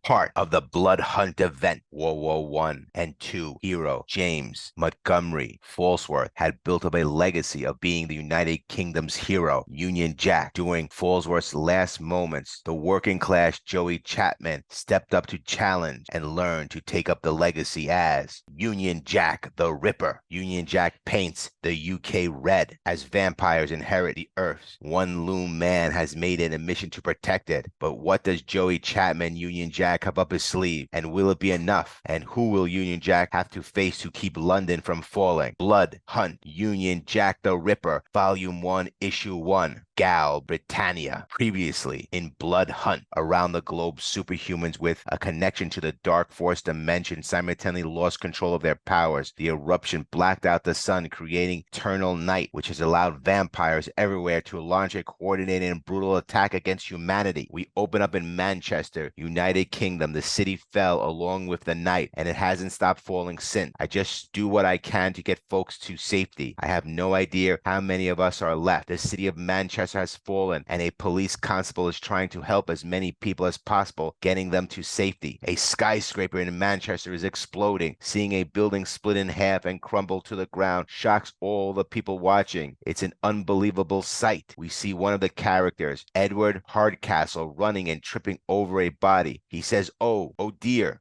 Part of the Blood Hunt event, World War One and Two hero James Montgomery Falsworth had built up a legacy of being the United Kingdom's hero, Union Jack. During Falsworth's last moments, the working class Joey Chapman stepped up to challenge and learn to take up the legacy as Union Jack the Ripper. Union Jack paints the UK red as vampires inherit the Earth. One loom man has made it a mission to protect it, but what does Joey Chapman, Union Jack, have up his sleeve, and will it be enough? And who will Union Jack have to face to keep London from falling? Blood Hunt, Union Jack the Ripper, Volume 1, Issue 1. Gal, Britannia. Previously in Blood Hunt, around the globe, superhumans with a connection to the Dark Force dimension simultaneously lost control of their powers. The eruption blacked out the sun, creating eternal night, which has allowed vampires everywhere to launch a coordinated and brutal attack against humanity. We open up in Manchester, United Kingdom. The city fell along with the night, and it hasn't stopped falling since. I just do what I can to get folks to safety. I have no idea how many of us are left. The city of Manchester has fallen, and a police constable is trying to help as many people as possible, getting them to safety. A skyscraper in Manchester is exploding. Seeing a building split in half and crumble to the ground shocks all the people watching. It's an unbelievable sight. We see one of the characters, Edward Hardcastle, running and tripping over a body. He says, oh dear,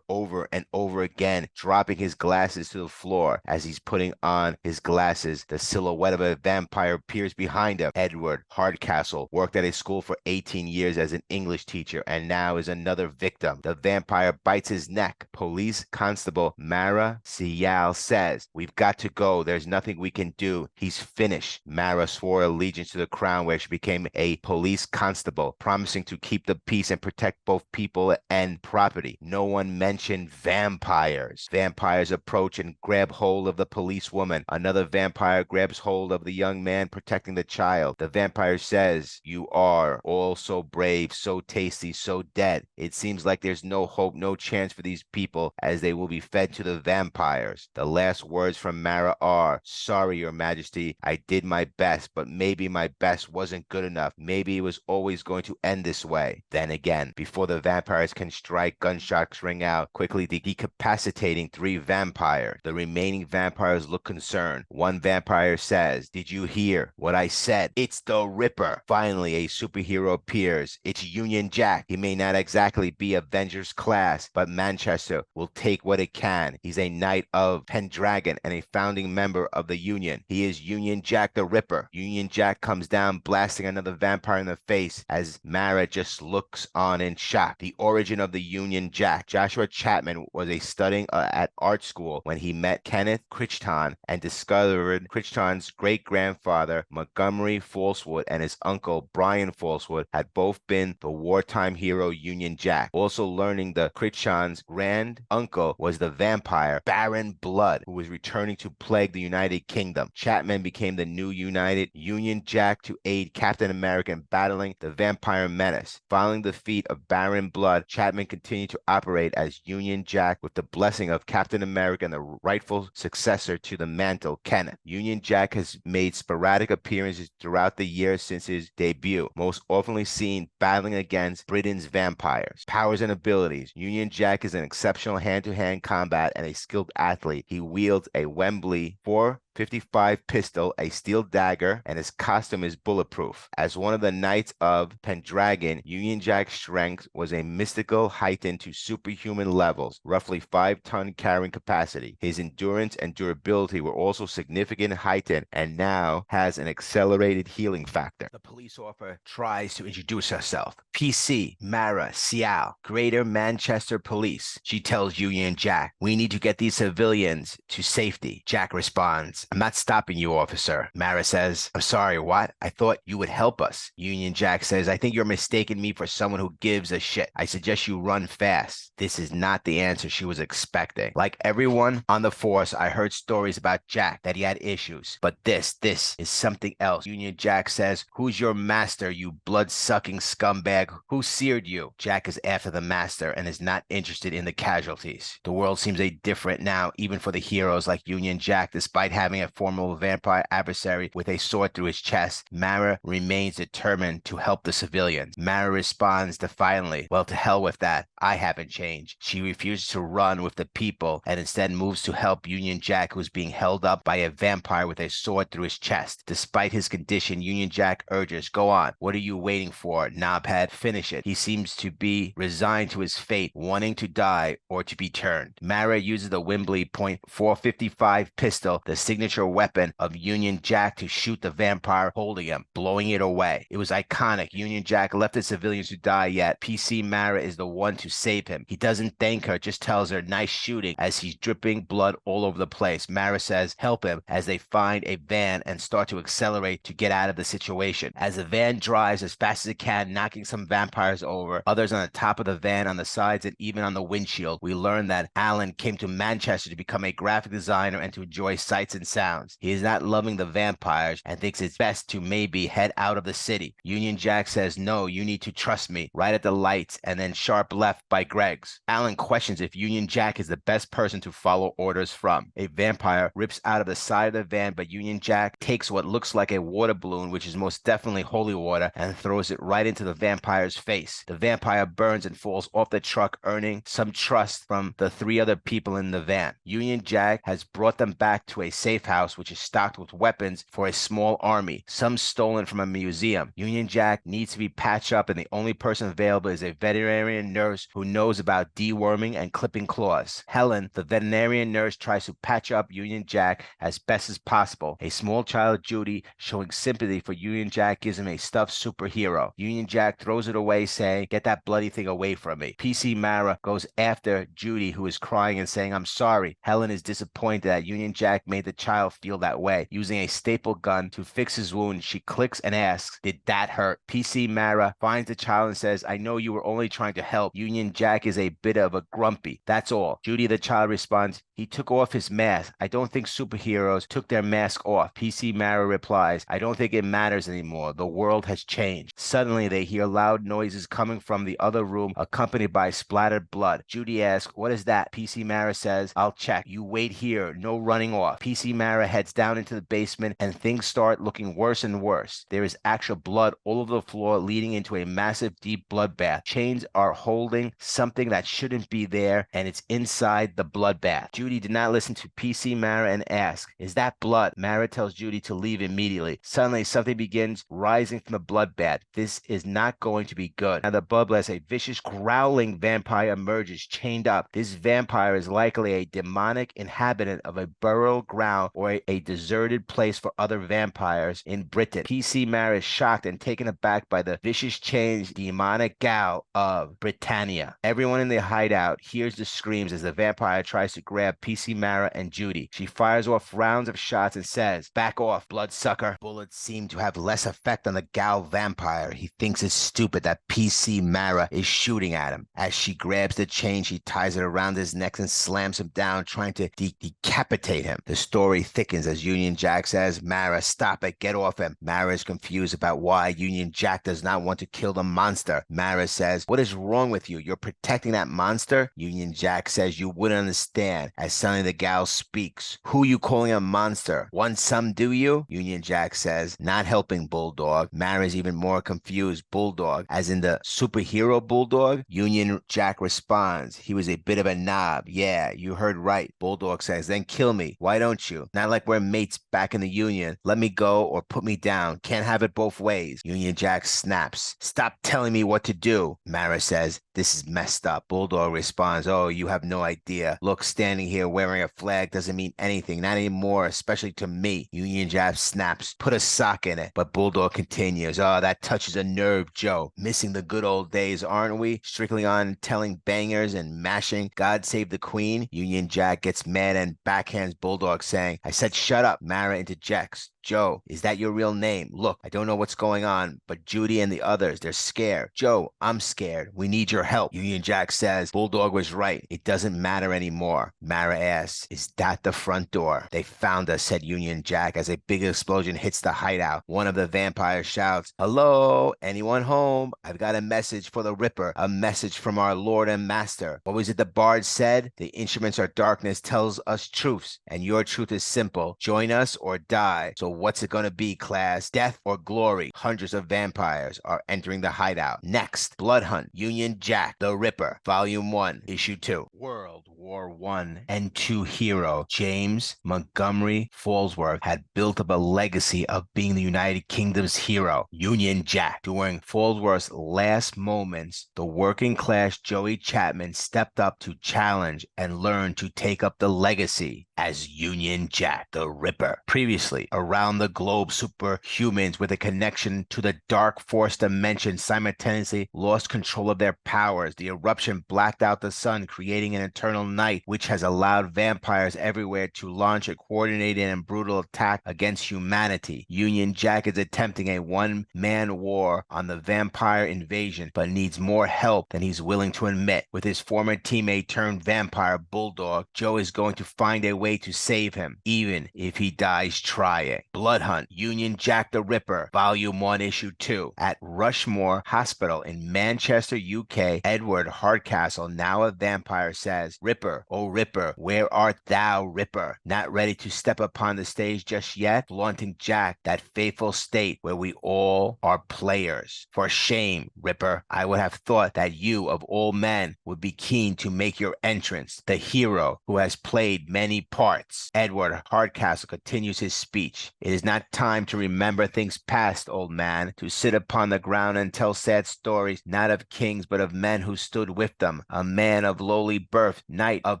over and over again, dropping his glasses to the floor. As he's putting on his glasses, the silhouette of a vampire appears behind him. Edward Hardcastle worked at a school for 18 years as an English teacher and now is another victim. The vampire bites his neck. Police Constable Mara Sial says, we've got to go. There's nothing we can do. He's finished. Mara swore allegiance to the crown, where she became a police constable, promising to keep the peace and protect both people and property. No one mentioned vampires. Vampires approach and grab hold of the policewoman. Another vampire grabs hold of the young man protecting the child. The vampire says, you are all so brave, so tasty, so dead. It seems like there's no hope, no chance for these people, as they will be fed to the vampires. The last words from Mara are, sorry, Your Majesty, I did my best, but maybe my best wasn't good enough. Maybe it was always going to end this way. Then again, before the vampires can strike, gunshots ring out, quickly decapitating 3 vampires. The remaining vampires look concerned. One vampire says, did you hear what I said? It's the Ripper. Finally, a superhero appears. It's Union Jack. He may not exactly be Avengers class, but Manchester will take what it can. He's a knight of Pendragon and a founding member of the Union. He is Union Jack the Ripper. Union Jack comes down, blasting another vampire in the face as Mara just looks on in shock. The origin of the Union Jack. Joshua Chapman was studying at art school when he met Kenneth Crichton and discovered Crichton's great-grandfather, Montgomery Falsworth, and his uncle, Brian Falsworth, had both been the wartime hero Union Jack. Also learning the Crichton's grand uncle was the vampire Baron Blood, who was returning to plague the United Kingdom. Chapman became the new United Union Jack to aid Captain America in battling the vampire menace. Following the defeat of Baron Blood, Chapman continued to operate as Union Jack with the blessing of Captain America and the rightful successor to the mantle, Kenneth. Union Jack has made sporadic appearances throughout the years since his debut, most often seen battling against Britain's vampires. Powers and abilities. Union Jack is an exceptional hand-to-hand combat and a skilled athlete. He wields a Wembley 455 pistol, a steel dagger, and his costume is bulletproof. As one of the Knights of Pendragon, Union Jack's strength was a mystical heightened to superhuman levels, roughly 5-ton carrying capacity. His endurance and durability were also significantly heightened and now has an accelerated healing factor. The police officer tries to introduce herself. PC Mara Sial, Greater Manchester Police. She tells Union Jack, we need to get these civilians to safety. Jack responds, I'm not stopping you, officer. Mara says, I'm sorry, what? I thought you would help us. Union Jack says, I think you're mistaking me for someone who gives a shit. I suggest you run fast. This is not the answer she was expecting. Like everyone on the force, I heard stories about Jack, that he had issues. But this is something else. Union Jack says, who's your master, you blood-sucking scumbag? Who seared you? Jack is after the master and is not interested in the casualties. The world seems different now, even for the heroes like Union Jack, despite having a formidable vampire adversary with a sword through his chest. Mara remains determined to help the civilians. Mara responds defiantly, well, to hell with that. I haven't changed. She refuses to run with the people and instead moves to help Union Jack, who's being held up by a vampire with a sword through his chest. Despite his condition, Union Jack urges, go on. What are you waiting for, knobhead? Finish it. He seems to be resigned to his fate, wanting to die or to be turned. Mara uses the Wembley .455 pistol, the signature weapon of Union Jack, to shoot the vampire holding him, blowing it away. It was iconic. Union Jack left the civilians to die, yet PC Mara is the one to save him. He doesn't thank her, just tells her nice shooting as he's dripping blood all over the place. Mara says help him as they find a van and start to accelerate to get out of the situation. As the van drives as fast as it can, knocking some vampires over, others on the top of the van, on the sides, and even on the windshield, we learn that Alan came to Manchester to become a graphic designer and to enjoy sights and sounds. He is not loving the vampires and thinks it's best to maybe head out of the city. Union Jack says, no, you need to trust me, right at the lights, and then sharp left by Greg's. Alan questions if Union Jack is the best person to follow orders from. A vampire rips out of the side of the van, but Union Jack takes what looks like a water balloon, which is most definitely holy water, and throws it right into the vampire's face. The vampire burns and falls off the truck, earning some trust from the three other people in the van. Union Jack has brought them back to a safe house, which is stocked with weapons for a small army, some stolen from a museum. Union Jack needs to be patched up, and the only person available is a veterinarian nurse who knows about deworming and clipping claws. Helen, the veterinarian nurse, tries to patch up Union Jack as best as possible. A small child, Judy, showing sympathy for Union Jack, gives him a stuffed superhero. Union Jack throws it away, saying, get that bloody thing away from me. PC Mara goes after Judy, who is crying and saying, I'm sorry. Helen is disappointed that Union Jack made the child feel that way. Using a staple gun to fix his wound, she clicks and asks, did that hurt? PC Mara finds the child and says, I know you were only trying to help. Union Jack is a bit of a grumpy. That's all. Judy, the child, responds, he took off his mask. I don't think superheroes took their mask off. PC Mara replies, I don't think it matters anymore. The world has changed. Suddenly, they hear loud noises coming from the other room, accompanied by splattered blood. Judy asks, what is that? PC Mara says, I'll check. You wait here. No running off. PC Mara heads down into the basement, and things start looking worse and worse. There is actual blood all over the floor, leading into a massive, deep bloodbath. Chains are holding something that shouldn't be there, and it's inside the bloodbath. Judy did not listen to PC Mara and asks, is that blood? Mara tells Judy to leave immediately. Suddenly, something begins rising from the bloodbath. This is not going to be good. Now, the bloodbath, a vicious, growling vampire emerges, chained up. This vampire is likely a demonic inhabitant of a burial ground or a deserted place for other vampires in Britain. PC Mara is shocked and taken aback by the vicious chains, demonic gal of Britannia. Everyone in the hideout hears the screams as the vampire tries to grab PC Mara and Judy. She fires off rounds of shots and says, back off, bloodsucker. Bullets seem to have less effect on the gal vampire. He thinks it's stupid that PC Mara is shooting at him. As she grabs the chain, she ties it around his neck and slams him down, trying to decapitate him. The story thickens as Union Jack says, Mara, stop it, get off him. Mara is confused about why Union Jack does not want to kill the monster. Mara says, what is wrong with you? You're protecting that monster? Union Jack says, you wouldn't understand. As suddenly the gal speaks. Who you calling a monster? Want some, do you? Union Jack says, not helping, Bulldog. Mara is even more confused. Bulldog, as in the superhero Bulldog? Union Jack responds, he was a bit of a knob. Yeah, you heard right. Bulldog says, then kill me. Why don't you? Not like we're mates back in the Union. Let me go or put me down. Can't have it both ways. Union Jack snaps. Stop telling me what to do. Mara says, this is messed up. Bulldog responds, oh, you have no idea. Look, standing here wearing a flag doesn't mean anything. Not anymore, especially to me. Union Jack snaps. Put a sock in it. But Bulldog continues, oh, that touches a nerve, Joe. Missing the good old days, aren't we? Strictly on telling bangers and mashing God Save the Queen. Union Jack gets mad and backhands Bulldog, saying, I said shut up. Mara interjects. Joe, is that your real name? Look, I don't know what's going on, but Judy and the others, they're scared. Joe, I'm scared. We need your help. Union Jack says, Bulldog was right. It doesn't matter anymore. Mara asks, is that the front door? They found us, said Union Jack as a big explosion hits the hideout. One of the vampires shouts, hello, anyone home? I've got a message for the Ripper, a message from our Lord and Master. What was it the bard said? The instruments are darkness tells us truths, and your truth is simple. Join us or die. So what's it going to be, class? Death or glory? Hundreds of vampires are entering the hideout. Next, Blood Hunt, Union Jack, the Ripper, Volume 1, Issue 2. World War I and II hero James Montgomery Falsworth had built up a legacy of being the United Kingdom's hero, Union Jack. During Falsworth's last moments, the working class Joey Chapman stepped up to challenge and learn to take up the legacy as Union Jack, the Ripper. Previously, around the globe, superhumans with a connection to the dark force dimension simultaneously lost control of their powers. The eruption blacked out the sun, creating an eternal night, which has allowed vampires everywhere to launch a coordinated and brutal attack against humanity. Union Jack is attempting a one-man war on the vampire invasion, but needs more help than he's willing to admit. With his former teammate turned vampire Bulldog, Joe is going to find a way to save him, even if he dies trying. Blood Hunt, Union Jack the Ripper, Volume 1, Issue 2. At Rushmore Hospital in Manchester, UK, Edward Hardcastle, now a vampire, says, Ripper, oh Ripper, where art thou, Ripper? Not ready to step upon the stage just yet? Flaunting Jack, that faithful state where we all are players. For shame, Ripper. I would have thought that you, of all men, would be keen to make your entrance. The hero who has played many parts. Edward Hardcastle continues his speech. It is not time to remember things past, old man, to sit upon the ground and tell sad stories, not of kings, but of men who stood with them. A man of lowly birth, knight of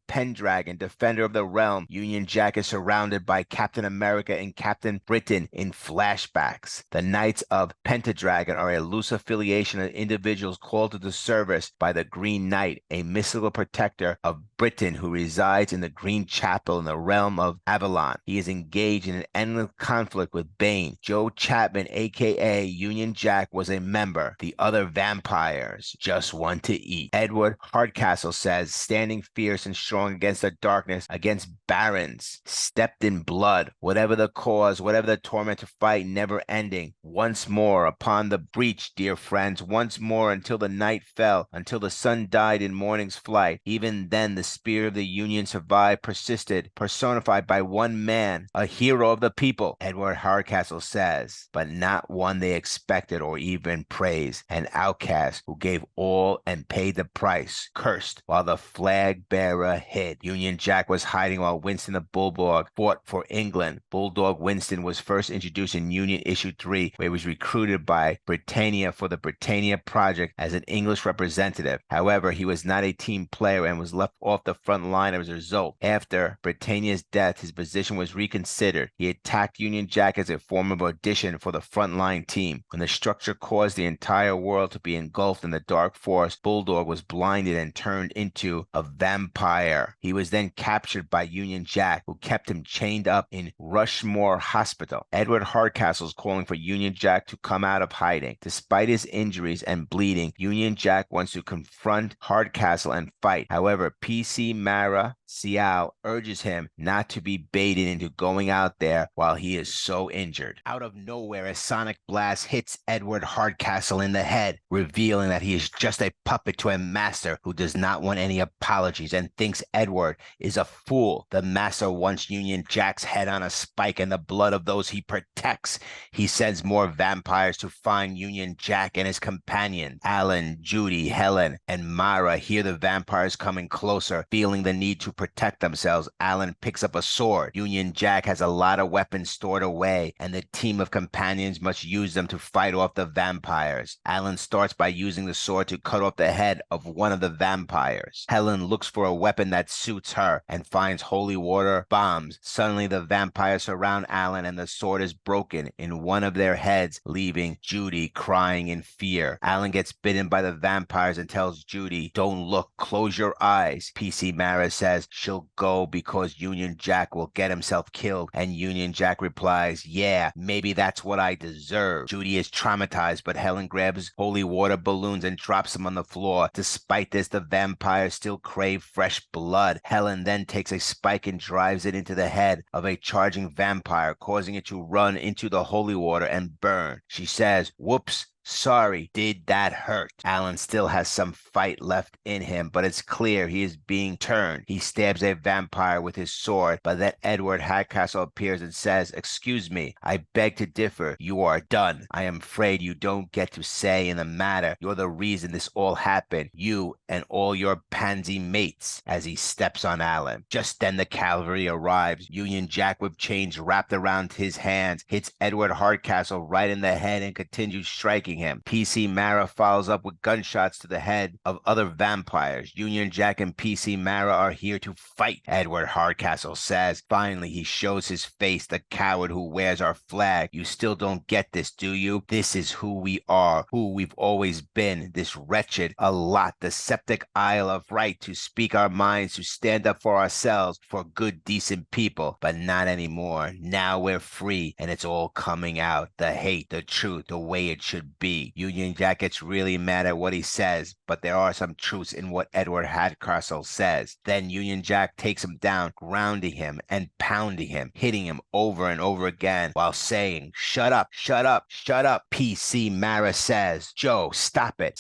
Pendragon, defender of the realm. Union Jack is surrounded by Captain America and Captain Britain in flashbacks. The Knights of Pendragon are a loose affiliation of individuals called to the service by the Green Knight, a mystical protector of Britain who resides in the Green Chapel in the realm of Avalon. He is engaged in an endless conflict with Bane. Joe Chapman, aka Union Jack, was a member. The other vampires just want to eat. Edward Hardcastle says, standing fierce and strong against the darkness, against barons, stepped in blood, whatever the cause, whatever the torment to fight, never ending. Once more upon the breach, dear friends, once more until the night fell, until the sun died in morning's flight. Even then the spirit of the Union survived, persisted, personified by one man, a hero of the people, Edward Hardcastle says, but not one they expected or even praised, an outcast who gave all and paid the price, cursed while the flag bearer hid. Union Jack was hiding while Winston the Bulldog fought for England. Bulldog Winston was first introduced in Union Issue 3, where he was recruited by Britannia for the Britannia Project as an English representative. However, he was not a team player and was left off the front line as a result. After Britannia's death, his position was reconsidered. He attacked Union Jack as a form of audition for the frontline team. When the structure caused the entire world to be engulfed in the dark forest, Bulldog was blinded and turned into a vampire. He was then captured by Union Jack, who kept him chained up in Rushmore Hospital. Edward Hardcastle is calling for Union Jack to come out of hiding. Despite his injuries and bleeding, Union Jack wants to confront Hardcastle and fight. However, PC Mara Cial urges him not to be baited into going out there while he is so injured. Out of nowhere, a sonic blast hits Edward Hardcastle in the head, revealing that he is just a puppet to a master who does not want any apologies and thinks Edward is a fool. The master wants Union Jack's head on a spike and the blood of those he protects. He sends more vampires to find Union Jack and his companions. Alan, Judy, Helen, and Mara hear the vampires coming closer. Feeling the need to protect themselves, Alan picks up a sword. Union Jack has a lot of weapons stored away, and the team of companions must use them to fight off the vampires. Alan starts by using the sword to cut off the head of one of the vampires. Helen looks for a weapon that suits her and finds holy water bombs. Suddenly, the vampires surround Alan, and the sword is broken in one of their heads, leaving Judy crying in fear. Alan gets bitten by the vampires and tells Judy, "Don't look, close your eyes." PC Mara says, says she'll go because Union Jack will get himself killed, and Union Jack replies, yeah, maybe that's what I deserve. Judy is traumatized, but Helen grabs holy water balloons and drops them on the floor. Despite this, the vampires still crave fresh blood. Helen then takes a spike and drives it into the head of a charging vampire, causing it to run into the holy water and burn. She says, whoops. Sorry, did that hurt? Alan still has some fight left in him, but it's clear he is being turned. He stabs a vampire with his sword, but then Edward Hardcastle appears and says, excuse me, I beg to differ. You are done. I am afraid you don't get to say in the matter. You're the reason this all happened. You and all your pansy mates, as he steps on Alan. Just then the cavalry arrives. Union Jack with chains wrapped around his hands hits Edward Hardcastle right in the head and continues striking him. PC Mara follows up with gunshots to the head of other vampires. Union Jack and PC Mara are here to fight, Edward Hardcastle says. Finally, he shows his face, the coward who wears our flag. You still don't get this, do you? This is who we are, who we've always been, this wretched, the septic Isle of Right, to speak our minds, to stand up for ourselves, for good, decent people, but not anymore. Now we're free, and it's all coming out. The hate, the truth, the way it should be. Union Jack gets really mad at what he says, but there are some truths in what Edward Hardcastle says. Then Union Jack takes him down, grounding him and pounding him, hitting him over and over again while saying, shut up, shut up, shut up. PC Mara says, Joe, stop it,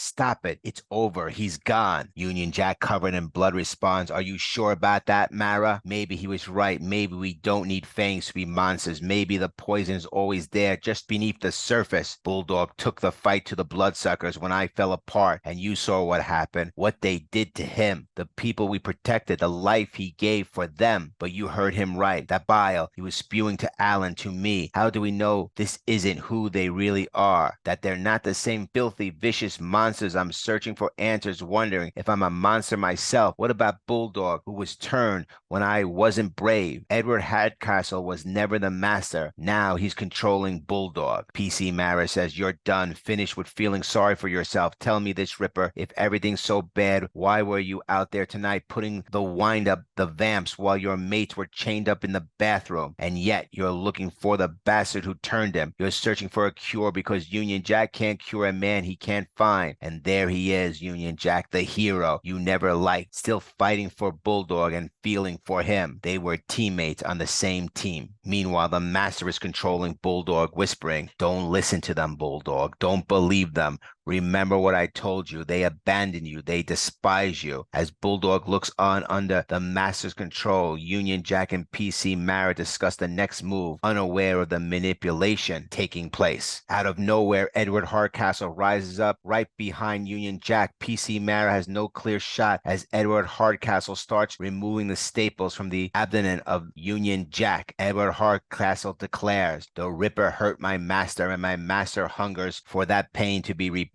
it's over, he's gone. Union Jack, covered in blood, responds, are you sure about that, Mara? Maybe he was right. Maybe we don't need fangs to be monsters. Maybe the poison is always there, just beneath the surface. Bulldog took the fight to the bloodsuckers when I fell apart, and you saw what happened, what they did to him, the people we protected, the life he gave for them. But you heard him right. That bile he was spewing to Alan, to me. How do we know this isn't who they really are? That they're not the same filthy, vicious monsters? I'm searching for answers, wondering if I'm a monster myself. What about Bulldog, who was turned when I wasn't brave? Edward Hardcastle was never the master. Now he's controlling Bulldog. PC Mara says, you're done. Finish with feeling sorry for yourself. Tell me this, Ripper. If everything's so bad, why were you out there tonight putting the wind up the vamps while your mates were chained up in the bathroom? And yet you're looking for the bastard who turned him. You're searching for a cure because Union Jack can't cure a man he can't find. And there he is, Union Jack, the hero you never liked, still fighting for Bulldog and feeling for him. They were teammates on the same team. Meanwhile, the master is controlling Bulldog, whispering, don't listen to them, Bulldog. Don't believe them. Remember what I told you. They abandon you. They despise you. As Bulldog looks on under the master's control, Union Jack and PC Mara discuss the next move, unaware of the manipulation taking place. Out of nowhere, Edward Hardcastle rises up right behind Union Jack. PC Mara has no clear shot as Edward Hardcastle starts removing the staples from the abdomen of Union Jack. Edward Hardcastle declares, the Ripper hurt my master, and my master hungers for that pain to be repaid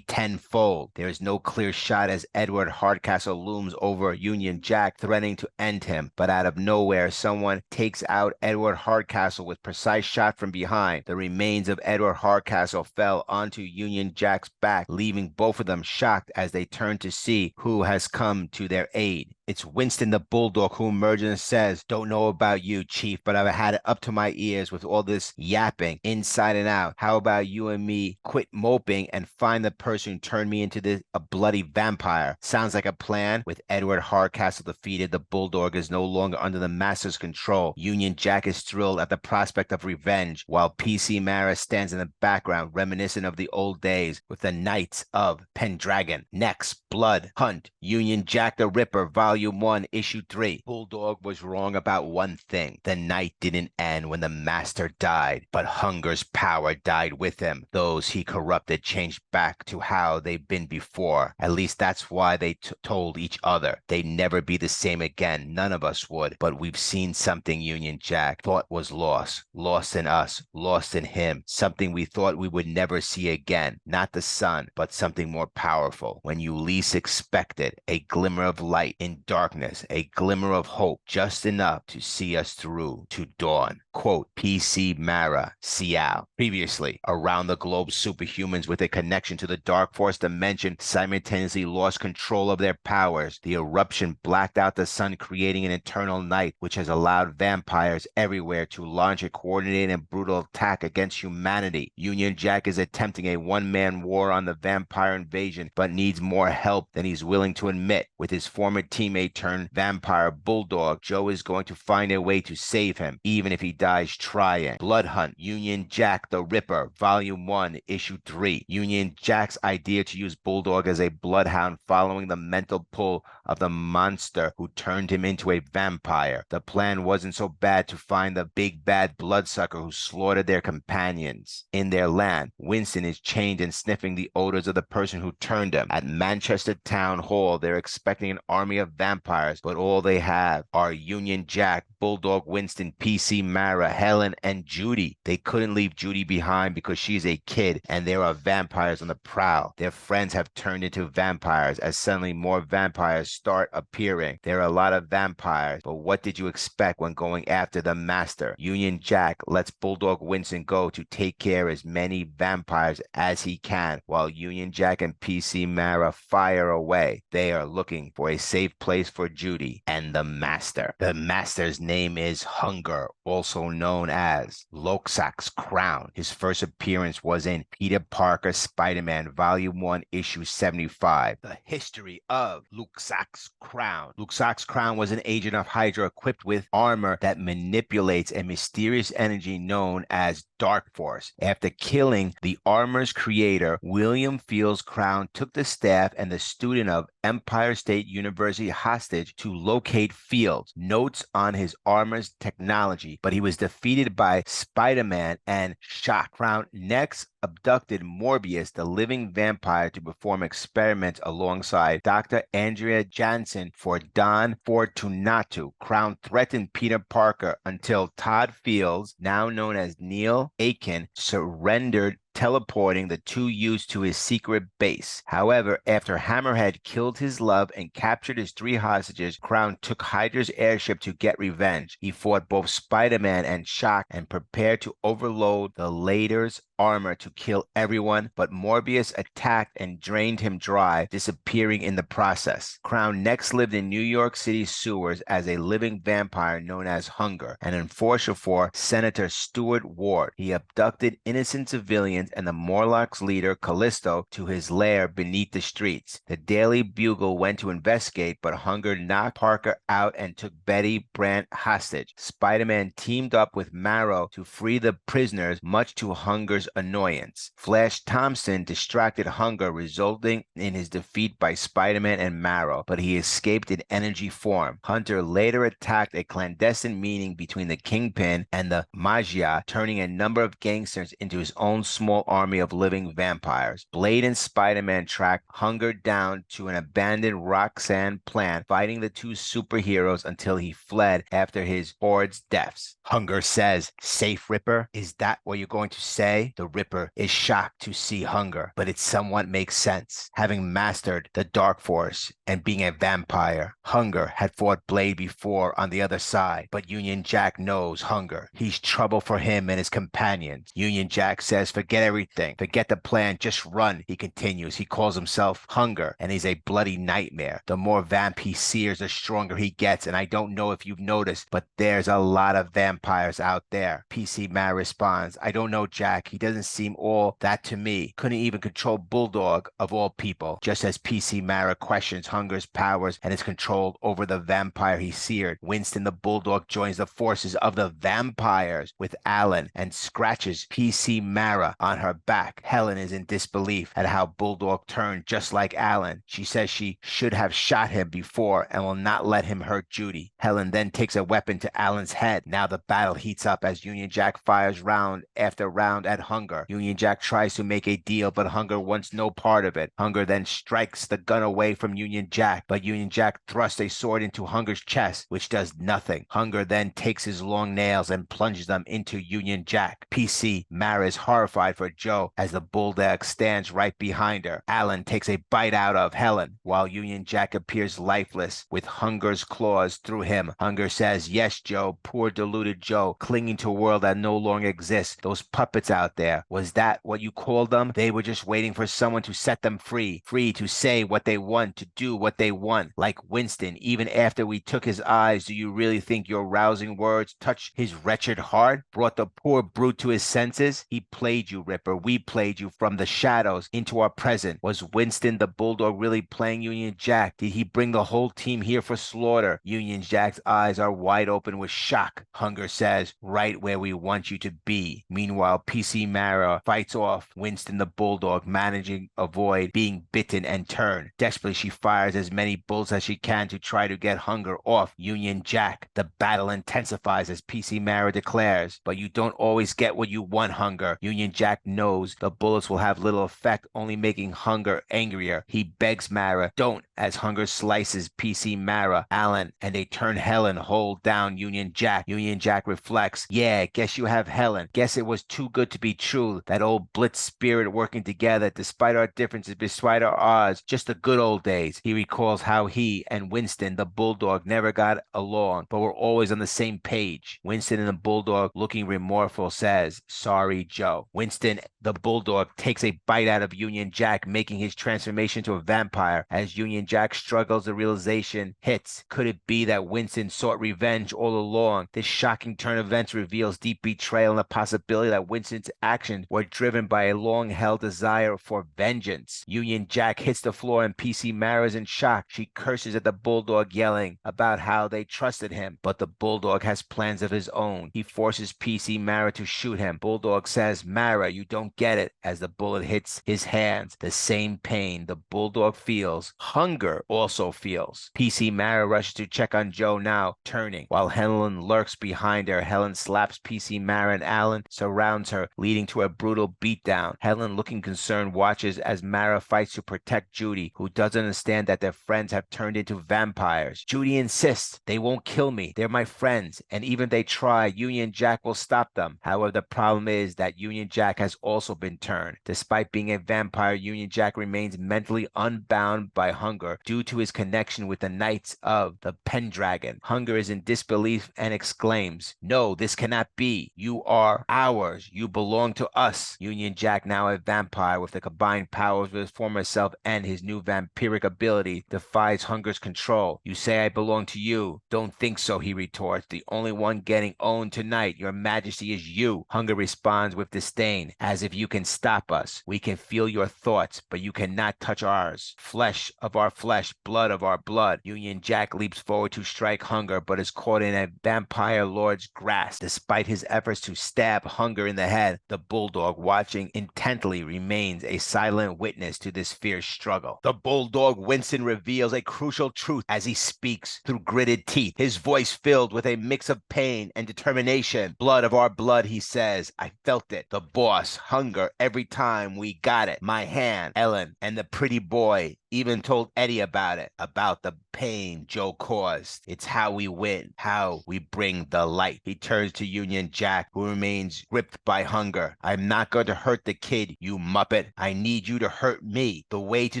tenfold. There is no clear shot as Edward Hardcastle looms over Union Jack, threatening to end him. But out of nowhere, someone takes out Edward Hardcastle with precise shot from behind. The remains of Edward Hardcastle fell onto Union Jack's back, leaving both of them shocked as they turn to see who has come to their aid. It's Winston the Bulldog, who emerges and says, don't know about you, Chief, but I've had it up to my ears with all this yapping inside and out. How about you and me quit moping and find the person who turned me into a bloody vampire? Sounds like a plan. With Edward Hardcastle defeated, the Bulldog is no longer under the master's control. Union Jack is thrilled at the prospect of revenge, while PC Mara stands in the background, reminiscent of the old days with the Knights of Pendragon. Next, Blood Hunt, Union Jack the Ripper, Volume 1, Issue 3. Bulldog was wrong about one thing. The night didn't end when the master died, but hunger's power died with him. Those he corrupted changed back to how they've been before. At least that's why they told each other. They'd never be the same again. None of us would. But we've seen something Union Jack thought was lost. Lost in us. Lost in him. Something we thought we would never see again. Not the sun, but something more powerful. When you least expect it, a glimmer of light in darkness, a glimmer of hope, just enough to see us through to dawn. Quote, PC Mara, Sial. Previously, around the globe, superhumans with a connection to the Dark Force dimension simultaneously lost control of their powers. The eruption blacked out the sun, creating an eternal night, which has allowed vampires everywhere to launch a coordinated and brutal attack against humanity. Union Jack is attempting a one-man war on the vampire invasion, but needs more help than he's willing to admit. With his former teammate turned vampire Bulldog, Joe is going to find a way to save him, even if he dies trying. Blood Hunt, Union Jack the Ripper, Volume 1, Issue 3. Union Jack's idea to use Bulldog as a bloodhound following the mental pull of the monster who turned him into a vampire. The plan wasn't so bad to find the big bad bloodsucker who slaughtered their companions. In their land, Winston is chained and sniffing the odors of the person who turned him. At Manchester Town Hall, they're expecting an army of vampires, but all they have are Union Jack, Bulldog, Winston, PC, Mara, Helen, and Judy. They couldn't leave Judy behind because she's a kid and there are vampires on the prowl. Their friends have turned into vampires as suddenly more vampires start appearing. There are a lot of vampires, but what did you expect when going after the master? Union Jack lets Bulldog Winston go to take care of as many vampires as he can, while Union Jack and PC Mara fire away. They are looking for a safe place for Judy and the master. The master's name is Hunger, also known as Loxias Crown. His first appearance was in Peter Parker Spider-Man Volume 1, Issue 75. The history of Loxias Crown. Loxias Crown was an agent of Hydra equipped with armor that manipulates a mysterious energy known as Dark Force. After killing the armor's creator, William Fields Crown took the staff and the student of Empire State University hostage to locate Fields. Notes on his armor's technology, but he was defeated by Spider-Man and Shock. Crown next abducted Morbius, the living vampire, to perform experiments alongside Dr. Andrea Jansen for Don Fortunato. Crown threatened Peter Parker until Todd Fields, now known as Neil Aiken, surrendered, teleporting the two youths to his secret base. However, after Hammerhead killed his love and captured his 3 hostages, Crown took Hydra's airship to get revenge. He fought both Spider-Man and Shock and prepared to overload the latter's armor to kill everyone, but Morbius attacked and drained him dry, disappearing in the process. Crown next lived in New York City sewers as a living vampire known as Hunger, and enforcer for Senator Stuart Ward. He abducted innocent civilians and the Morlocks leader Callisto to his lair beneath the streets. The Daily Bugle went to investigate, but Hunger knocked Parker out and took Betty Brant hostage. Spider-Man teamed up with Marrow to free the prisoners, much to Hunger's annoyance. Flash Thompson distracted Hunger, resulting in his defeat by Spider-Man and Marrow, but he escaped in energy form. Hunter later attacked a clandestine meeting between the Kingpin and the Magia, turning a number of gangsters into his own small army of living vampires. Blade and Spider-Man tracked Hunger down to an abandoned Roxanne plant, fighting the two superheroes until he fled after his horde's deaths. Hunger says, "Safe, Ripper? Is that what you're going to say?" The Ripper is shocked to see Hunger, but it somewhat makes sense. Having mastered the Dark Force and being a vampire, Hunger had fought Blade before on the other side, but Union Jack knows Hunger. He's trouble for him and his companions. Union Jack says, "Forget everything. Forget the plan. Just run." He continues. He calls himself Hunger, and he's a bloody nightmare. The more vamp he sears, the stronger he gets, and I don't know if you've noticed, but there's a lot of vampires out there. PC Matt responds, "I don't know, Jack. He doesn't seem all that to me. Couldn't even control Bulldog, of all people." Just as PC Mara questions Hunger's powers and his control over the vampire he seared, Winston the Bulldog joins the forces of the vampires with Alan and scratches PC Mara on her back. Helen is in disbelief at how Bulldog turned just like Alan. She says she should have shot him before and will not let him hurt Judy. Helen then takes a weapon to Alan's head. Now the battle heats up as Union Jack fires round after round at Hunger. Union Jack tries to make a deal, but Hunger wants no part of it. Hunger then strikes the gun away from Union Jack, but Union Jack thrusts a sword into Hunger's chest, which does nothing. Hunger then takes his long nails and plunges them into Union Jack. PC Mara is horrified for Joe as the Bulldog stands right behind her. Alan takes a bite out of Helen, while Union Jack appears lifeless with Hunger's claws through him. Hunger says, "Yes, Joe, poor deluded Joe, clinging to a world that no longer exists. Those puppets out there, was that what you called them? They were just waiting for someone to set them free, free to say what they want, to do what they want. Like Winston, even after we took his eyes, do you really think your rousing words touched his wretched heart, brought the poor brute to his senses? He played you, Ripper. We played you from the shadows into our present. Was Winston the Bulldog really playing Union Jack? Did he bring the whole team here for slaughter?" Union Jack's eyes are wide open with shock. Hunger says, "Right where we want you to be." Meanwhile, PC Mara fights off Winston the Bulldog, managing to avoid being bitten and turned. Desperately, she fires as many bullets as she can to try to get Hunger off Union Jack. The battle intensifies as PC Mara declares, "But you don't always get what you want, Hunger." Union Jack knows the bullets will have little effect, only making Hunger angrier. He begs Mara, "Don't," as Hunger slices PC Mara, Alan, and they turn Helen hold down Union Jack. Union Jack reflects, "Yeah, guess you have Helen. Guess it was too good to be true. That old Blitz spirit working together despite our differences, despite our odds. Just the good old days." He recalls how he and Winston, the Bulldog, never got along, but were always on the same page. Winston and the Bulldog, looking remorseful, says, "Sorry, Joe." Winston, the Bulldog, takes a bite out of Union Jack, making his transformation to a vampire. As Union Jack struggles, the realization hits. Could it be that Winston sought revenge all along? This shocking turn of events reveals deep betrayal and the possibility that Winston's actions were driven by a long-held desire for vengeance. Union Jack hits the floor and PC Mara is in shock. She curses at the Bulldog, yelling about how they trusted him, but the Bulldog has plans of his own. He forces PC Mara to shoot him. Bulldog says, "Mara, you don't get it," as the bullet hits his hands. The same pain the Bulldog feels, Hunger also feels. PC Mara rushes to check on Joe, now turning. While Helen lurks behind her, Helen slaps PC Mara and Alan surrounds her, leading to a brutal beatdown. Helen, looking concerned, watches as Mara fights to protect Judy, who doesn't understand that their friends have turned into vampires. Judy insists, "They won't kill me. They're my friends, and even if they try, Union Jack will stop them." However, the problem is that Union Jack has also been turned. Despite being a vampire, Union Jack remains mentally unbound by Hunger due to his connection with the Knights of the Pendragon. Hunger is in disbelief and exclaims, "No, this cannot be. You are ours. You belong to us." Union Jack, now a vampire with the combined powers of his former self and his new vampiric ability, defies Hunger's control. "You say I belong to you. Don't think so," he retorts. "The only one getting owned tonight, your majesty, is you." Hunger responds with disdain, "As if you can stop us. We can feel your thoughts, but you cannot touch ours. Flesh of our flesh, blood of our blood." Union Jack leaps forward to strike Hunger, but is caught in a vampire lord's grasp. Despite his efforts to stab Hunger in the head, the Bulldog, watching intently, remains a silent witness to this fierce struggle. The Bulldog Winston reveals a crucial truth as he speaks through gritted teeth, his voice filled with a mix of pain and determination. "Blood of our blood," he says. "I felt it. The boss, Hunger, every time we got it. My hand, Ellen, and the pretty boy even told Eddie about it, about the pain Joe caused. It's how we win, how we bring the light." He turns to Union Jack, who remains gripped by Hunger. "I'm not going to hurt the kid, you muppet. I need you to hurt me. The way to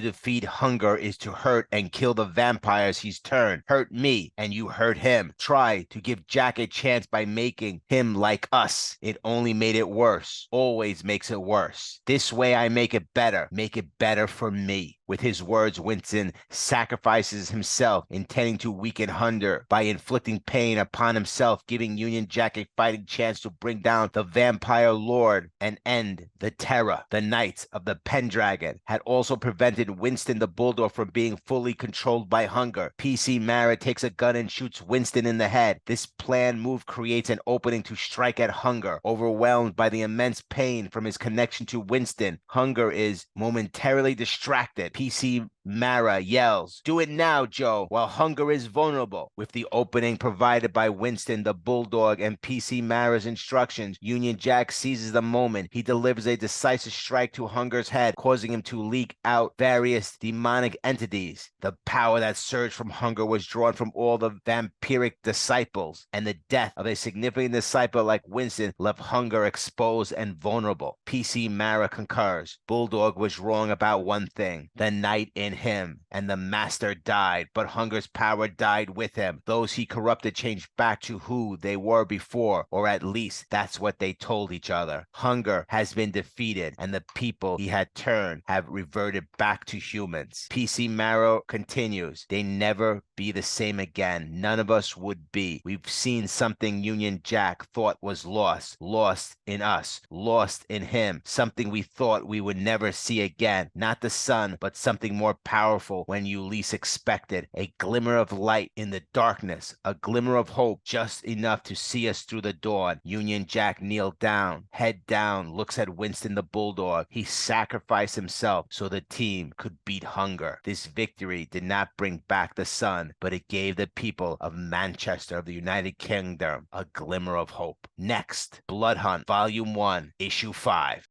defeat Hunger is to hurt and kill the vampires he's turned. Hurt me, and you hurt him. Try to give Jack a chance by making him like us. It only made it worse. Always makes it worse. This way I make it better. Make it better for me." With his words, Winston sacrifices himself, intending to weaken Hunger by inflicting pain upon himself, giving Union Jack a fighting chance to bring down the vampire lord and end the terror. The Knights of the Pendragon had also prevented Winston the Bulldog from being fully controlled by Hunger. PC Mara takes a gun and shoots Winston in the head. This planned move creates an opening to strike at Hunger. Overwhelmed by the immense pain from his connection to Winston, Hunger is momentarily distracted. PC Mara yells, "Do it now, Joe, while hunger is vulnerable." With the opening provided by Winston the Bulldog and PC Mara's instructions, Union Jack seizes the moment. He delivers a decisive strike to Hunger's head, causing him to leak out various demonic entities. The power that surged from Hunger was drawn from all the vampiric disciples, and the death of a significant disciple like Winston left Hunger exposed and vulnerable. PC Mara concurs. Bulldog was wrong about one thing: the knight in him, and the master died, but Hunger's power died with him. Those he corrupted changed back to who they were before, or at least that's what they told each other. Hunger has been defeated, and the people he had turned have reverted back to humans. PC Marrow continues, they never be the same again. None of us would be. We've seen something Union Jack thought was lost. Lost in us. Lost in him. Something we thought we would never see again. Not the sun, but something more powerful when you least expected. A glimmer of light in the darkness. A glimmer of hope, just enough to see us through the dawn. Union Jack kneeled down, head down, looks at Winston the Bulldog. He sacrificed himself so the team could beat Hunger. This victory did not bring back the sun, but it gave the people of Manchester, of the United Kingdom, a glimmer of hope. Next, Blood Hunt, Volume 1, Issue 5.